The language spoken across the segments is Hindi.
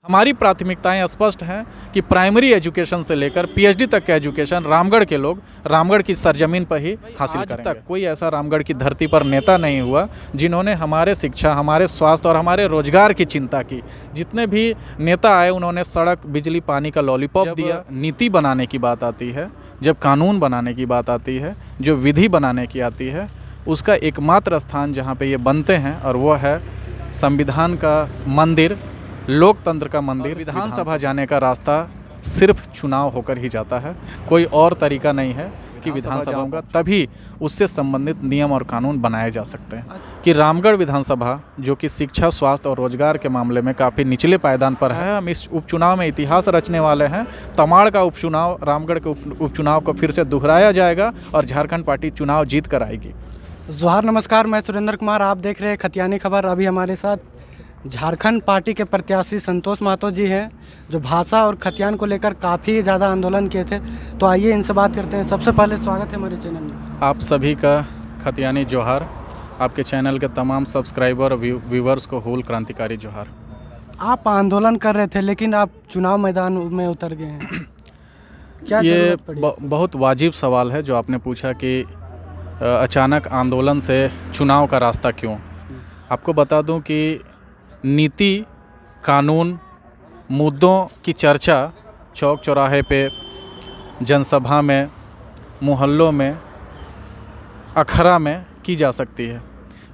हमारी प्राथमिकताएं स्पष्ट हैं कि प्राइमरी एजुकेशन से लेकर पीएचडी तक का एजुकेशन रामगढ़ के लोग रामगढ़ की सरजमीन पर ही हासिल करेंगे। आज तक कोई ऐसा रामगढ़ की धरती पर नेता नहीं हुआ जिन्होंने हमारे शिक्षा, हमारे स्वास्थ्य और हमारे रोजगार की चिंता की। जितने भी नेता आए उन्होंने सड़क, बिजली, पानी का लॉलीपॉप दिया। नीति बनाने की बात आती है, जब कानून बनाने की बात आती है, जो विधि बनाने की आती है, उसका एकमात्र स्थान जहाँ पे ये बनते हैं और वो है संविधान का मंदिर, लोकतंत्र का मंदिर। विधानसभा जाने का रास्ता सिर्फ चुनाव होकर ही जाता है, कोई और तरीका नहीं है कि विधानसभा होगा, तभी उससे संबंधित नियम और कानून बनाए जा सकते हैं। कि रामगढ़ विधानसभा जो कि शिक्षा, स्वास्थ्य और रोजगार के मामले में काफ़ी निचले पायदान पर है, हम इस उपचुनाव में इतिहास रचने वाले हैं। तमाड़ का उपचुनाव, रामगढ़ के उपचुनाव को फिर से दोहराया जाएगा और झारखंड पार्टी चुनाव जीत कर आएगी। जोहार, नमस्कार, मैं सुरेंद्र कुमार, आप देख रहे हैं खतियानी खबर। अभी हमारे साथ झारखंड पार्टी के प्रत्याशी संतोष महतो जी हैं, जो भाषा और खतियान को लेकर काफ़ी ज़्यादा आंदोलन किए थे। तो आइए इनसे बात करते हैं। सबसे पहले स्वागत है हमारे चैनल में। आप सभी का खतियानी जोहार, आपके चैनल के तमाम सब्सक्राइबर और व्यूवर्स को होल क्रांतिकारी जोहार। आप आंदोलन कर रहे थे लेकिन आप चुनाव मैदान में उतर गए हैं, क्या ये बहुत वाजिब सवाल है जो आपने पूछा कि अचानक आंदोलन से चुनाव का रास्ता क्यों। आपको बता दूं कि नीति, कानून, मुद्दों की चर्चा चौक चौराहे पे, जनसभा में, मोहल्लों में, अखड़ा में की जा सकती है,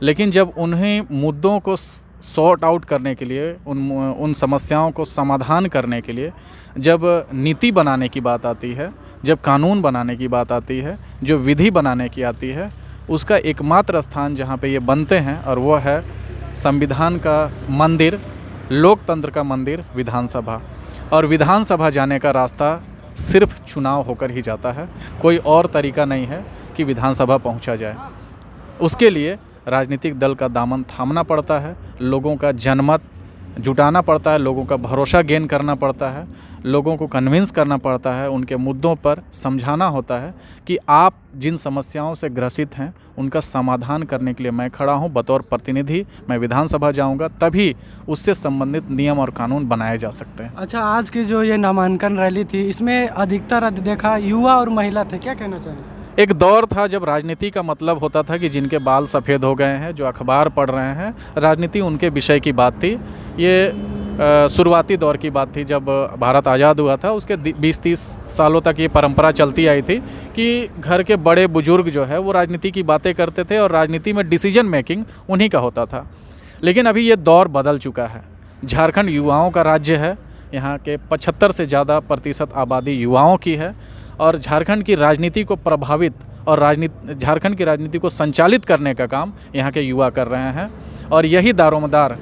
लेकिन जब उन्हीं मुद्दों को सॉर्ट आउट करने के लिए, उन समस्याओं को समाधान करने के लिए जब नीति बनाने की बात आती है, जब कानून बनाने की बात आती है, जो विधि बनाने की आती है, उसका एकमात्र स्थान जहाँ पे ये बनते हैं और वो है संविधान का मंदिर, लोकतंत्र का मंदिर, विधानसभा। और विधानसभा जाने का रास्ता सिर्फ चुनाव होकर ही जाता है, कोई और तरीका नहीं है कि विधानसभा पहुंचा जाए। उसके लिए राजनीतिक दल का दामन थामना पड़ता है, लोगों का जनमत जुटाना पड़ता है, लोगों का भरोसा गेन करना पड़ता है, लोगों को कन्विंस करना पड़ता है, उनके मुद्दों पर समझाना होता है कि आप जिन समस्याओं से ग्रसित हैं उनका समाधान करने के लिए मैं खड़ा हूं। बतौर प्रतिनिधि मैं विधानसभा जाऊंगा, तभी उससे संबंधित नियम और कानून बनाए जा सकते हैं। अच्छा, आज की जो ये नामांकन रैली थी, इसमें अधिकतर देखा युवा और महिला थे, क्या कहना चाहेंगे? एक दौर था जब राजनीति का मतलब होता था कि जिनके बाल सफ़ेद हो गए हैं, जो अखबार पढ़ रहे हैं, राजनीति उनके विषय की बात थी। ये शुरुआती दौर की बात थी जब भारत आज़ाद हुआ था। उसके 20-30 सालों तक ये परंपरा चलती आई थी कि घर के बड़े बुजुर्ग जो है वो राजनीति की बातें करते थे और राजनीति में डिसीजन मेकिंग उन्हीं का होता था। लेकिन अभी ये दौर बदल चुका है। झारखंड युवाओं का राज्य है, यहाँ के 75 से ज़्यादा % आबादी युवाओं की है और झारखंड की राजनीति को प्रभावित और झारखंड की राजनीति को संचालित करने का काम यहाँ के युवा कर रहे हैं। और यही दारोमदार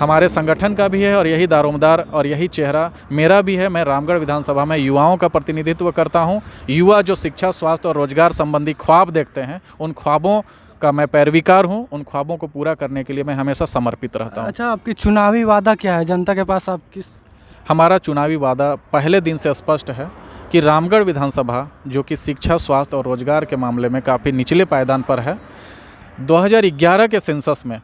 हमारे संगठन का भी है और यही दारोमदार और यही चेहरा मेरा भी है। मैं रामगढ़ विधानसभा में युवाओं का प्रतिनिधित्व करता हूँ। युवा जो शिक्षा, स्वास्थ्य और रोजगार संबंधी ख्वाब देखते हैं, उन ख्वाबों का मैं पैरवीकार हूँ। उन ख्वाबों को पूरा करने के लिए मैं हमेशा समर्पित रहता हूँ। अच्छा, आपकी चुनावी वादा क्या है जनता के पास? हमारा चुनावी वादा पहले दिन से स्पष्ट है कि रामगढ़ विधानसभा जो कि शिक्षा, स्वास्थ्य और रोजगार के मामले में काफ़ी निचले पायदान पर है, 2011 के सेंसस में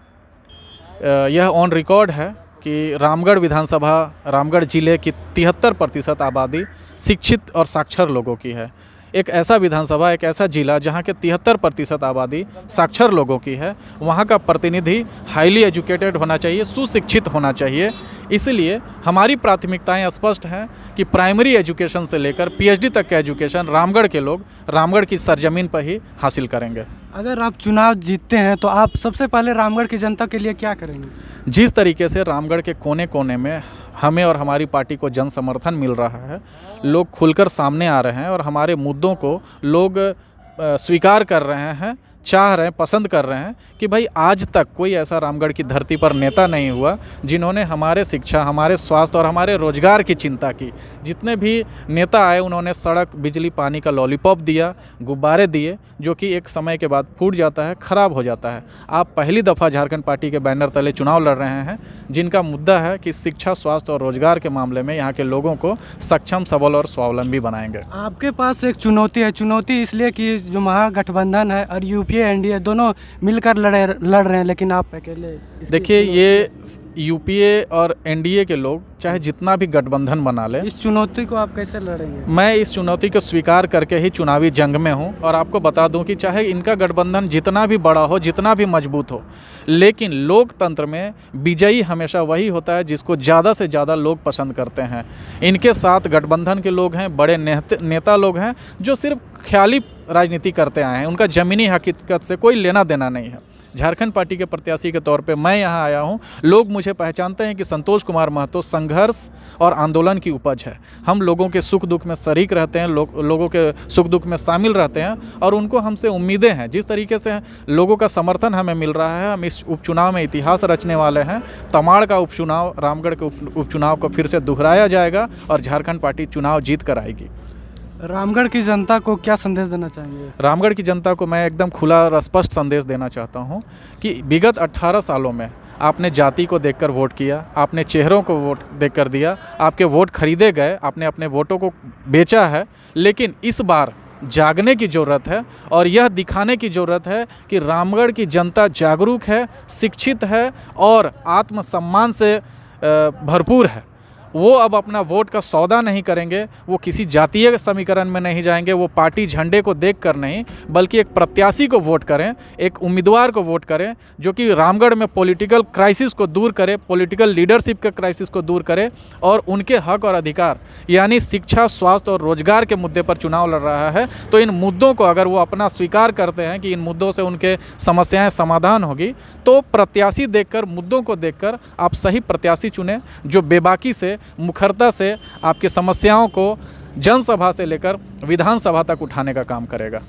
यह ऑन रिकॉर्ड है कि रामगढ़ विधानसभा, रामगढ़ जिले की 73% आबादी शिक्षित और साक्षर लोगों की है। एक ऐसा विधानसभा, एक ऐसा जिला जहाँ के 73% आबादी साक्षर लोगों की है, वहाँ का प्रतिनिधि हाईली एजुकेटेड होना चाहिए, सुशिक्षित होना चाहिए। इसलिए हमारी प्राथमिकताएं स्पष्ट हैं कि प्राइमरी एजुकेशन से लेकर पीएचडी तक का एजुकेशन रामगढ़ के लोग रामगढ़ की सरजमीन पर ही हासिल करेंगे। अगर आप चुनाव जीतते हैं तो आप सबसे पहले रामगढ़ की जनता के लिए क्या करेंगे? जिस तरीके से रामगढ़ के कोने कोने में हमें और हमारी पार्टी को जन समर्थन मिल रहा है, लोग खुलकर सामने आ रहे हैं और हमारे मुद्दों को लोग स्वीकार कर रहे हैं, चाह रहे हैं, पसंद कर रहे हैं कि भाई आज तक कोई ऐसा रामगढ़ की धरती पर नेता नहीं हुआ जिन्होंने हमारे शिक्षा, हमारे स्वास्थ्य और हमारे रोजगार की चिंता की। जितने भी नेता आए उन्होंने सड़क, बिजली, पानी का लॉलीपॉप दिया, गुब्बारे दिए, जो कि एक समय के बाद फूट जाता है, ख़राब हो जाता है। आप पहली दफ़ा झारखंड पार्टी के बैनर तले चुनाव लड़ रहे हैं, जिनका मुद्दा है कि शिक्षा, स्वास्थ्य और रोजगार के मामले में यहाँ के लोगों को सक्षम, सबल और स्वावलंबी बनाएंगे। आपके पास एक चुनौती है, चुनौती इसलिए कि जो महागठबंधन है और यूपीए एनडीए दोनों मिलकर लड़ रहे हैं, लेकिन आप अकेले देखिए, ये यूपीए और एनडीए के लोग चाहे जितना भी गठबंधन बना लें, इस चुनौती को आप कैसे लड़ेंगे? मैं इस चुनौती को स्वीकार करके ही चुनावी जंग में हूं। और आपको बता दूं कि चाहे इनका गठबंधन जितना भी बड़ा हो, जितना भी मजबूत हो, लेकिन लोकतंत्र में विजयी हमेशा वही होता है जिसको ज़्यादा से ज़्यादा लोग पसंद करते हैं। इनके साथ गठबंधन के लोग हैं, बड़े नेता लोग हैं जो सिर्फ ख्याली राजनीति करते आए हैं, उनका ज़मीनी हकीकत से कोई लेना देना नहीं है। झारखंड पार्टी के प्रत्याशी के तौर पे मैं यहाँ आया हूँ। लोग मुझे पहचानते हैं कि संतोष कुमार महतो संघर्ष और आंदोलन की उपज है। हम लोगों के सुख दुख में शरीक रहते हैं, लोगों के सुख दुख में शामिल रहते हैं, और उनको हमसे उम्मीदें हैं। जिस तरीके से लोगों का समर्थन हमें मिल रहा है, हम इस उपचुनाव में इतिहास रचने वाले हैं। तमाड़ का उपचुनाव, रामगढ़ के उपचुनाव को फिर से दोहराया जाएगा और झारखंड पार्टी चुनाव जीत कर आएगी। रामगढ़ की जनता को क्या संदेश देना चाहेंगे? रामगढ़ की जनता को मैं एकदम खुला और स्पष्ट संदेश देना चाहता हूं कि विगत 18 सालों में आपने जाति को देखकर वोट किया, आपने चेहरों को वोट देखकर दिया, आपके वोट खरीदे गए, आपने अपने वोटों को बेचा है। लेकिन इस बार जागने की ज़रूरत है और यह दिखाने की ज़रूरत है कि रामगढ़ की जनता जागरूक है, शिक्षित है और आत्मसम्मान से भरपूर है। वो अब अपना वोट का सौदा नहीं करेंगे, वो किसी जातीय समीकरण में नहीं जाएंगे, वो पार्टी झंडे को देखकर नहीं, बल्कि एक प्रत्याशी को वोट करें, एक उम्मीदवार को वोट करें जो कि रामगढ़ में पॉलिटिकल क्राइसिस को दूर करे, पॉलिटिकल लीडरशिप के क्राइसिस को दूर करे और उनके हक और अधिकार यानी शिक्षा, स्वास्थ्य और रोजगार के मुद्दे पर चुनाव लड़ रहा है। तो इन मुद्दों को अगर वो अपना स्वीकार करते हैं कि इन मुद्दों से उनके समस्याएँ समाधान होगी, तो प्रत्याशी देखकर, मुद्दों को देखकर आप सही प्रत्याशी चुनें जो बेबाकी से, मुखरता से आपकी समस्याओं को जनसभा से लेकर विधानसभा तक उठाने का काम करेगा।